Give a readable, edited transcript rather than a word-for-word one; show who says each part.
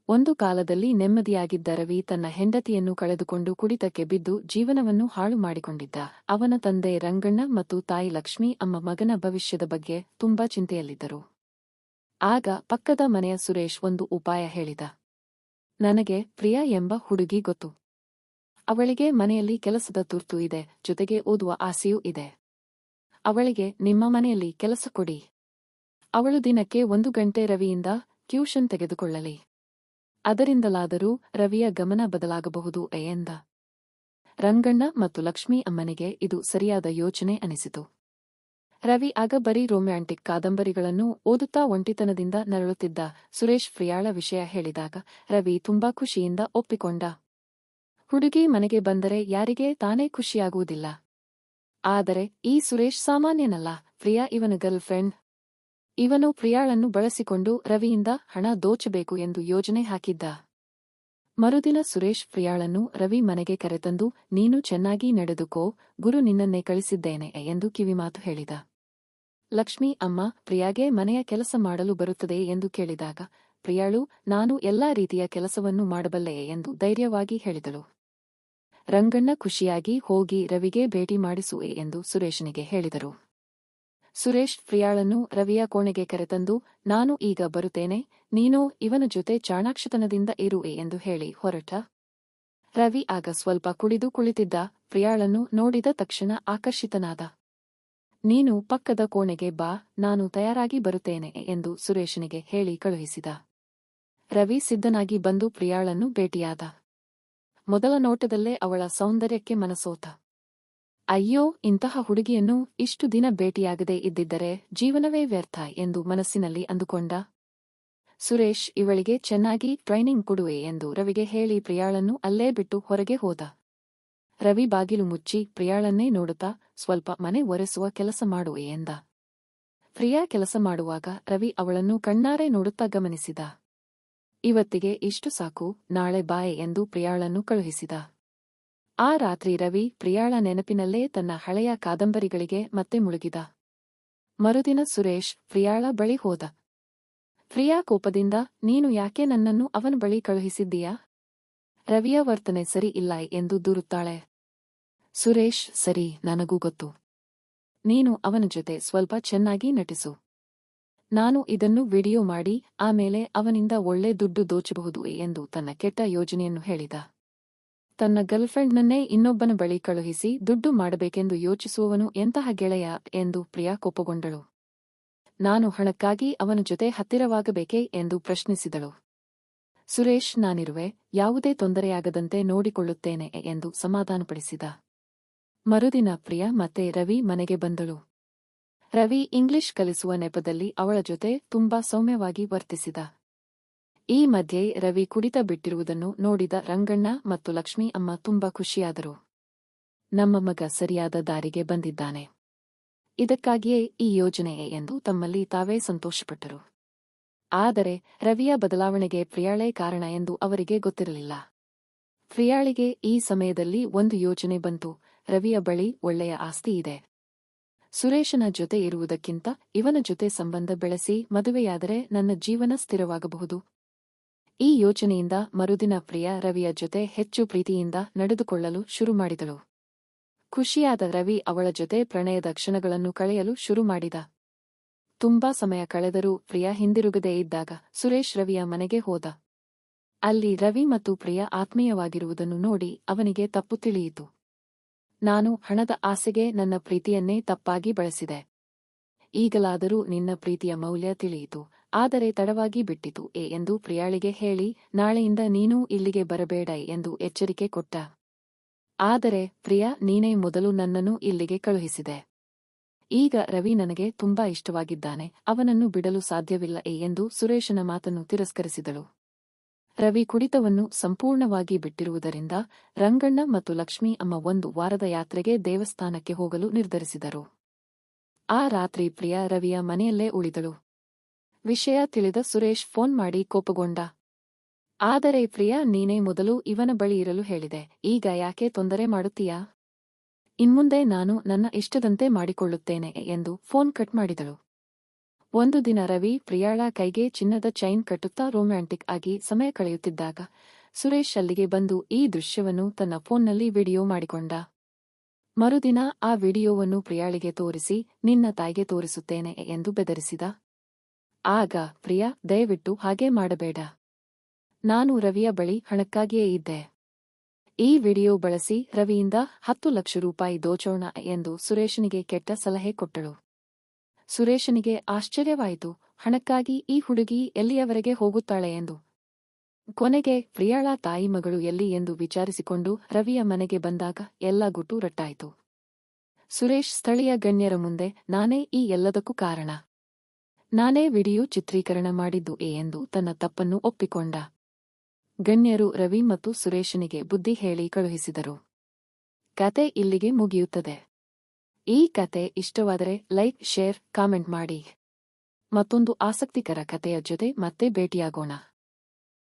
Speaker 1: ಒಂದು ಕಾಲದಲ್ಲಿ ನೆಮ್ಮದಿಯಾಗಿದ್ದ ರವಿ ತನ್ನ ಹೆಂಡತಿಯನ್ನು ಕಳೆದುಕೊಂಡು ಕುಡಿತಕ್ಕೆ ಬಿದ್ದು ಜೀವನವನ್ನು ಹಾಳು ಮಾಡಿಕೊಂಡಿದ್ದ. ಅವನ ತಂದೆ ರಂಗಣ್ಣ ಮತ್ತು ತಾಯಿ ಲಕ್ಷ್ಮೀ ಅಮ್ಮ ಮಗನ ಭವಿಷ್ಯದ ಬಗ್ಗೆ ತುಂಬಾ ಚಿಂತೆಯಲ್ಲಿದ್ದರು. ಆಗ ಪಕ್ಕದ ಮನೆಯ ಸುರೇಶ್ ಒಂದು ಉಪಾಯ ಹೇಳಿದ. ನನಗೆ ಪ್ರಿಯಾ ಎಂಬ ಹುಡುಗಿ ಗೊತ್ತು. ಅವಳಿಗೆ ಮನೆಯಲ್ಲಿ ಕೆಲಸದ ತುರ್ತು ಇದೆ, ಜೊತೆಗೆ ಓದುವ ಆಸೆಯೂ ಇದೆ. ಅವಳಿಗೆ ನಿಮ್ಮ ಮನೆಯಲ್ಲಿ ಕೆಲಸ ಕೊಡಿ. ಅವಳು ದಿನಕ್ಕೆ 1 ಗಂಟೆ ರವಿಯಿಂದ ಟ್ಯೂಷನ್ ತೆಗೆದುಕೊಳ್ಳಲಿ. ಅದರಿಂದಲಾದರೂ ರವಿಯ ಗಮನ ಬದಲಾಗಬಹುದು ಎಂದ. ರಂಗಣ್ಣ ಮತ್ತು ಲಕ್ಷ್ಮೀ ಅಮ್ಮನಿಗೆ ಇದು ಸರಿಯಾದ ಯೋಚನೆ ಅನಿಸಿತು. ರವಿ ಆಗ ಬರೀ ರೊಮ್ಯಾಂಟಿಕ್ ಕಾದಂಬರಿಗಳನ್ನು ಓದುತ್ತಾ ಒಂಟಿತನದಿಂದ ನರಳುತ್ತಿದ್ದ. ಸುರೇಶ್ ಪ್ರಿಯಾಳ ವಿಷಯ ಹೇಳಿದಾಗ ರವಿ ತುಂಬಾ ಖುಷಿಯಿಂದ ಒಪ್ಪಿಕೊಂಡ. ಹುಡುಗಿ ಮನೆಗೆ ಬಂದರೆ ಯಾರಿಗೆ ತಾನೇ ಖುಷಿಯಾಗುವುದಿಲ್ಲ. ಆದರೆ ಈ ಸುರೇಶ್ ಸಾಮಾನ್ಯನಲ್ಲ. ಪ್ರಿಯಾ ಇವನ ಗರ್ಲ್ ಫ್ರೆಂಡ್. ಇವನು ಪ್ರಿಯಾಳನ್ನು ಬಳಸಿಕೊಂಡು ರವಿಯಿಂದ ಹಣ ದೋಚಬೇಕು ಎಂದು ಯೋಜನೆ ಹಾಕಿದ್ದ. ಮರುದಿನ ಸುರೇಶ್ ಪ್ರಿಯಾಳನ್ನು ರವಿ ಮನೆಗೆ ಕರೆತಂದು, ನೀನು ಚೆನ್ನಾಗಿ ನಡೆದುಕೋ, ಗುರು ನಿನ್ನನ್ನೇ ಕಳಿಸಿದ್ದೇನೆ ಎಂದು ಕಿವಿಮಾತು ಹೇಳಿದ. ಲಕ್ಷ್ಮೀ ಅಮ್ಮ ಪ್ರಿಯಾಗೆ ಮನೆಯ ಕೆಲಸ ಮಾಡಲು ಬರುತ್ತದೆ ಎಂದು ಕೇಳಿದಾಗ ಪ್ರಿಯಾಳು, ನಾನು ಎಲ್ಲಾ ರೀತಿಯ ಕೆಲಸವನ್ನು ಮಾಡಬಲ್ಲೆ ಎಂದು ಧೈರ್ಯವಾಗಿ ಹೇಳಿದಳು. ರಂಗಣ್ಣ ಖುಷಿಯಾಗಿ ಹೋಗಿ ರವಿಗೆ ಭೇಟಿ ಮಾಡಿಸುವೆ ಎಂದು ಸುರೇಶನಿಗೆ ಹೇಳಿದರು. ಸುರೇಶ್ ಪ್ರಿಯಾಳನ್ನು ರವಿಯ ಕೋಣೆಗೆ ಕರೆತಂದು, ನಾನು ಈಗ ಬರುತ್ತೇನೆ, ನೀನು ಇವನ ಜೊತೆ ಚಾಣಾಕ್ಷತನದಿಂದ ಇರುವೆ ಎಂದು ಹೇಳಿ ಹೊರಟ. ರವಿ ಆಗ ಸ್ವಲ್ಪ ಕುಡಿದು ಕುಳಿತಿದ್ದ. ಪ್ರಿಯಾಳನ್ನು ನೋಡಿದ ತಕ್ಷಣ ಆಕರ್ಷಿತನಾದ. ನೀನು ಪಕ್ಕದ ಕೋಣೆಗೆ ಬಾ, ನಾನು ತಯಾರಾಗಿ ಬರುತ್ತೇನೆ ಎಂದು ಸುರೇಶನಿಗೆ ಹೇಳಿ ಕಳುಹಿಸಿದ. ರವಿ ಸಿದ್ಧನಾಗಿ ಬಂದು ಪ್ರಿಯಾಳನ್ನು ಭೇಟಿಯಾದ. ಮೊದಲ ನೋಟದಲ್ಲೇ ಅವಳ ಸೌಂದರ್ಯಕ್ಕೆ ಮನಸೋತ. ಅಯ್ಯೋ, ಇಂತಹ ಹುಡುಗಿಯನ್ನು ಇಷ್ಟು ದಿನ ಭೇಟಿಯಾಗದೇ ಇದ್ದಿದ್ದರೆ ಜೀವನವೇ ವ್ಯರ್ಥ ಎಂದು ಮನಸ್ಸಿನಲ್ಲಿ ಅಂದುಕೊಂಡ. ಸುರೇಶ್ ಇವಳಿಗೆ ಚೆನ್ನಾಗಿ ಟ್ರೈನಿಂಗ್ ಕೊಡುವೆ ಎಂದು ರವಿಗೆ ಹೇಳಿ ಪ್ರಿಯಾಳನ್ನು ಅಲ್ಲೇ ಬಿಟ್ಟು ಹೊರಗೆ ಹೋದ. ರವಿ ಬಾಗಿಲು ಮುಚ್ಚಿ ಪ್ರಿಯಾಳನ್ನೇ ನೋಡುತ್ತಾ, ಸ್ವಲ್ಪ ಮನೆ ಒರೆಸುವ ಕೆಲಸ ಮಾಡುವೆ ಎಂದ. ಪ್ರಿಯಾ ಕೆಲಸ ಮಾಡುವಾಗ ರವಿ ಅವಳನ್ನು ಕಣ್ಣಾರೆ ನೋಡುತ್ತಾ ಗಮನಿಸಿದ. ಇವತ್ತಿಗೆ ಇಷ್ಟು ಸಾಕು, ನಾಳೆ ಬಾಯ್ ಎಂದು ಪ್ರಿಯಾಳನ್ನು ಕಳುಹಿಸಿದ. ಆ ರಾತ್ರಿ ರವಿ ಪ್ರಿಯಾಳ ನೆನಪಿನಲ್ಲೇ ತನ್ನ ಹಳೆಯ ಕಾದಂಬರಿಗಳಿಗೆ ಮತ್ತೆ ಮುಳುಗಿದ. ಮರುದಿನ ಸುರೇಶ್ ಪ್ರಿಯಾಳ ಬಳಿ ಹೋದ. ಪ್ರಿಯಾ ಕೋಪದಿಂದ, ನೀನು ಯಾಕೆ ನನ್ನನ್ನು ಅವನ ಬಳಿ ಕಳುಹಿಸಿದ್ದೀಯಾ? ರವಿಯ ವರ್ತನೆ ಸರಿ ಇಲ್ಲ ಎಂದು ದೂರುತ್ತಾಳೆ. ಸುರೇಶ್, ಸರಿ, ನನಗೂ ಗೊತ್ತು. ನೀನು ಅವನ ಜೊತೆ ಸ್ವಲ್ಪ ಚೆನ್ನಾಗಿ ನಟಿಸು. ನಾನು ಇದನ್ನು ವಿಡಿಯೋ ಮಾಡಿ ಆಮೇಲೆ ಅವನಿಂದ ಒಳ್ಳೆ ದುಡ್ಡು ದೋಚಬಹುದು ಎಂದು ತನ್ನ ಕೆಟ್ಟ ಯೋಜನೆಯನ್ನು ಹೇಳಿದ. ತನ್ನ ಗರ್ಲ್ಫ್ರೆಂಡ್ನನ್ನೇ ಇನ್ನೊಬ್ಬನ ಬಳಿ ಕಳುಹಿಸಿ ದುಡ್ಡು ಮಾಡಬೇಕೆಂದು ಯೋಚಿಸುವವನು ಎಂತಹ ಗೆಳೆಯ ಎಂದು ಪ್ರಿಯಾ ಕೋಪಗೊಂಡಳು. ನಾನು ಹಣಕ್ಕಾಗಿ ಅವನ ಜೊತೆ ಹತ್ತಿರವಾಗಬೇಕೇ ಎಂದು ಪ್ರಶ್ನಿಸಿದಳು. ಸುರೇಶ್, ನಾನಿರುವೆ, ಯಾವುದೇ ತೊಂದರೆಯಾಗದಂತೆ ನೋಡಿಕೊಳ್ಳುತ್ತೇನೆ ಎಂದು ಸಮಾಧಾನಪಡಿಸಿದ. ಮರುದಿನ ಪ್ರಿಯಾ ಮತ್ತೆ ರವಿ ಮನೆಗೆ ಬಂದಳು. ರವಿ ಇಂಗ್ಲಿಷ್ ಕಲಿಸುವ ನೆಪದಲ್ಲಿ ಅವಳ ಜೊತೆ ತುಂಬಾ ಸೌಮ್ಯವಾಗಿ ವರ್ತಿಸಿದ. ಈ ಮಧ್ಯೆ ರವಿ ಕುಡಿತ ಬಿಟ್ಟಿರುವುದನ್ನು ನೋಡಿದ ರಂಗಣ್ಣ ಮತ್ತು ಲಕ್ಷ್ಮೀ ಅಮ್ಮ ತುಂಬಾ ಖುಷಿಯಾದರು. ನಮ್ಮ ಮಗ ಸರಿಯಾದ ದಾರಿಗೆ ಬಂದಿದ್ದಾನೆ, ಇದಕ್ಕಾಗಿಯೇ ಈ ಯೋಜನೆ ಎಂದು ತಮ್ಮಲ್ಲಿ ತಾವೇ ಸಂತೋಷಪಟ್ಟರು. ಆದರೆ ರವಿಯ ಬದಲಾವಣೆಗೆ ಪ್ರಿಯಾಳೇ ಕಾರಣ ಎಂದು ಅವರಿಗೆ ಗೊತ್ತಿರಲಿಲ್ಲ. ಪ್ರಿಯಾಳಿಗೆ ಈ ಸಮಯದಲ್ಲಿ ಒಂದು ಯೋಚನೆ ಬಂತು. ರವಿಯ ಬಳಿ ಒಳ್ಳೆಯ ಆಸ್ತಿ ಇದೆ. ಸುರೇಶನ ಜೊತೆ ಇರುವುದಕ್ಕಿಂತ ಇವನ ಜೊತೆ ಸಂಬಂಧ ಬೆಳೆಸಿ ಮದುವೆಯಾದರೆ ನನ್ನ ಜೀವನ ಸ್ಥಿರವಾಗಬಹುದು. ಈ ಯೋಚನೆಯಿಂದ ಮರುದಿನ ಪ್ರಿಯಾ ರವಿಯ ಜೊತೆ ಹೆಚ್ಚು ಪ್ರೀತಿಯಿಂದ ನಡೆದುಕೊಳ್ಳಲು ಶುರು ಮಾಡಿದಳು. ಖುಷಿಯಾದ ರವಿ ಅವಳ ಜೊತೆ ಪ್ರಣಯದ ಕ್ಷಣಗಳನ್ನು ಕಳೆಯಲು ಶುರು ಮಾಡಿದ. ತುಂಬಾ ಸಮಯ ಕಳೆದರೂ ಪ್ರಿಯಾ ಹಿಂದಿರುಗದೇ ಇದ್ದಾಗ ಸುರೇಶ್ ರವಿಯ ಮನೆಗೆ ಹೋದ. ಅಲ್ಲಿ ರವಿ ಮತ್ತು ಪ್ರಿಯಾ ಆತ್ಮೀಯವಾಗಿರುವುದನ್ನು ನೋಡಿ ಅವನಿಗೆ ತಪ್ಪು ತಿಳಿಯಿತು. ನಾನು ಹಣದ ಆಸೆಗೆ ನನ್ನ ಪ್ರೀತಿಯನ್ನೇ ತಪ್ಪಾಗಿ ಬಳಸಿದೆ. ಈಗಲಾದರೂ ನಿನ್ನ ಪ್ರೀತಿಯ ಮೌಲ್ಯ ತಿಳಿಯಿತು, ಆದರೆ ತಡವಾಗಿ ಬಿಟ್ಟಿತು ಎಂದು ಪ್ರಿಯಾಳಿಗೆ ಹೇಳಿ ನಾಳೆಯಿಂದ ನೀನೂ ಇಲ್ಲಿಗೆ ಬರಬೇಡ ಎಂದು ಎಚ್ಚರಿಕೆ ಕೊಟ್ಟ. ಆದರೆ ಪ್ರಿಯಾ, ನೀನೇ ಮೊದಲು ನನ್ನನ್ನು ಇಲ್ಲಿಗೆ ಕಳುಹಿಸಿದೆ. ಈಗ ರವಿ ನನಗೆ ತುಂಬಾ ಇಷ್ಟವಾಗಿದ್ದಾನೆ, ಅವನನ್ನು ಬಿಡಲು ಸಾಧ್ಯವಿಲ್ಲ ಎಂದು ಸುರೇಶನ ಮಾತನ್ನು ತಿರಸ್ಕರಿಸಿದಳು. ರವಿ ಕುಡಿತವನ್ನು ಸಂಪೂರ್ಣವಾಗಿ ಬಿಟ್ಟಿರುವುದರಿಂದ ರಂಗಣ್ಣ ಮತ್ತು ಲಕ್ಷ್ಮೀ ಅಮ್ಮ 1 ವಾರದ ಯಾತ್ರೆಗೆ ದೇವಸ್ಥಾನಕ್ಕೆ ಹೋಗಲು ನಿರ್ಧರಿಸಿದರು. ಆ ರಾತ್ರಿ ಪ್ರಿಯಾ ರವಿಯ ಮನೆಯಲ್ಲೇ ಉಳಿದಳು. ವಿಷಯ ತಿಳಿದ ಸುರೇಶ್ ಫೋನ್ ಮಾಡಿ ಕೋಪಗೊಂಡ. ಆದರೆ ಪ್ರಿಯಾ, ನೀನೇ ಮೊದಲು ಇವನ ಬಳಿ ಇರಲು ಹೇಳಿದೆ, ಈಗ ಯಾಕೆ ತೊಂದರೆ ಮಾಡುತ್ತೀಯಾ? ಇನ್ಮುಂದೆ ನಾನು ನನ್ನ ಇಷ್ಟದಂತೆ ಮಾಡಿಕೊಳ್ಳುತ್ತೇನೆ ಎಂದು ಫೋನ್ ಕಟ್ ಮಾಡಿದಳು. ಒಂದು ದಿನ ರವಿ ಪ್ರಿಯಾಳ ಕೈಗೆ ಚಿನ್ನದ ಚೈನ್ ಕಟ್ಟುತ್ತಾ ರೊಮ್ಯಾಂಟಿಕ್ ಆಗಿ ಸಮಯ ಕಳೆಯುತ್ತಿದ್ದಾಗ ಸುರೇಶ್ ಅಲ್ಲಿಗೆ ಬಂದು ಈ ದೃಶ್ಯವನ್ನು ತನ್ನ ಫೋನ್ನಲ್ಲಿ ವಿಡಿಯೋ ಮಾಡಿಕೊಂಡ. ಮರುದಿನ ಆ ವಿಡಿಯೋವನ್ನು ಪ್ರಿಯಾಳಿಗೆ ತೋರಿಸಿ ನಿನ್ನ ತಾಯಿಗೆ ತೋರಿಸುತ್ತೇನೆ ಎಂದು ಬೆದರಿಸಿದ. ಆಗ ಪ್ರಿಯಾ, ದಯವಿಟ್ಟು ಹಾಗೆ ಮಾಡಬೇಡ. ನಾನು ರವಿಯ ಬಳಿ ಹಣಕ್ಕಾಗಿಯೇ ಇದ್ದೆ. ಈ ವಿಡಿಯೋ ಬಳಸಿ ರವಿಯಿಂದ 10 ಲಕ್ಷ ರೂಪಾಯಿ ದೋಚೋಣ ಎಂದು ಸುರೇಶನಿಗೆ ಕೆಟ್ಟ ಸಲಹೆ ಕೊಟ್ಟಳು. ಸುರೇಶನಿಗೆ ಆಶ್ಚರ್ಯವಾಯಿತು. ಹಣಕ್ಕಾಗಿ ಈ ಹುಡುಗಿ ಎಲ್ಲಿಯವರೆಗೆ ಹೋಗುತ್ತಾಳೆ ಎಂದು. ಕೊನೆಗೆ ಪ್ರಿಯಾಳ ತಾಯಿ ಮಗಳು ಎಲ್ಲಿ ಎಂದು ವಿಚಾರಿಸಿಕೊಂಡು ರವಿಯ ಮನೆಗೆ ಬಂದಾಗ ಎಲ್ಲ ಗುಟ್ಟು ರಟ್ಟಾಯಿತು. ಸುರೇಶ್ ಸ್ಥಳೀಯ ಗಣ್ಯರ ಮುಂದೆ ನಾನೇ ಈ ಎಲ್ಲದಕ್ಕೂ ಕಾರಣ. ನಾನೇ ವಿಡಿಯೋ ಚಿತ್ರೀಕರಣ ಮಾಡಿದ್ದು ಎಂದು ತನ್ನ ತಪ್ಪನ್ನು ಒಪ್ಪಿಕೊಂಡ. ಗಣ್ಯರು ರವಿ ಮತ್ತು ಸುರೇಶನಿಗೆ ಬುದ್ಧಿ ಹೇಳಿ ಕಳುಹಿಸಿದರು. ಕತೆ ಇಲ್ಲಿಗೆ ಮುಗಿಯುತ್ತದೆ. ಈ ಕತೆ ಇಷ್ಟವಾದರೆ ಲೈಕ್, ಶೇರ್, ಕಾಮೆಂಟ್ ಮಾಡಿ. ಮತ್ತೊಂದು ಆಸಕ್ತಿಕರ ಕತೆಯ ಜೊತೆ ಮತ್ತೆ ಭೇಟಿಯಾಗೋಣ.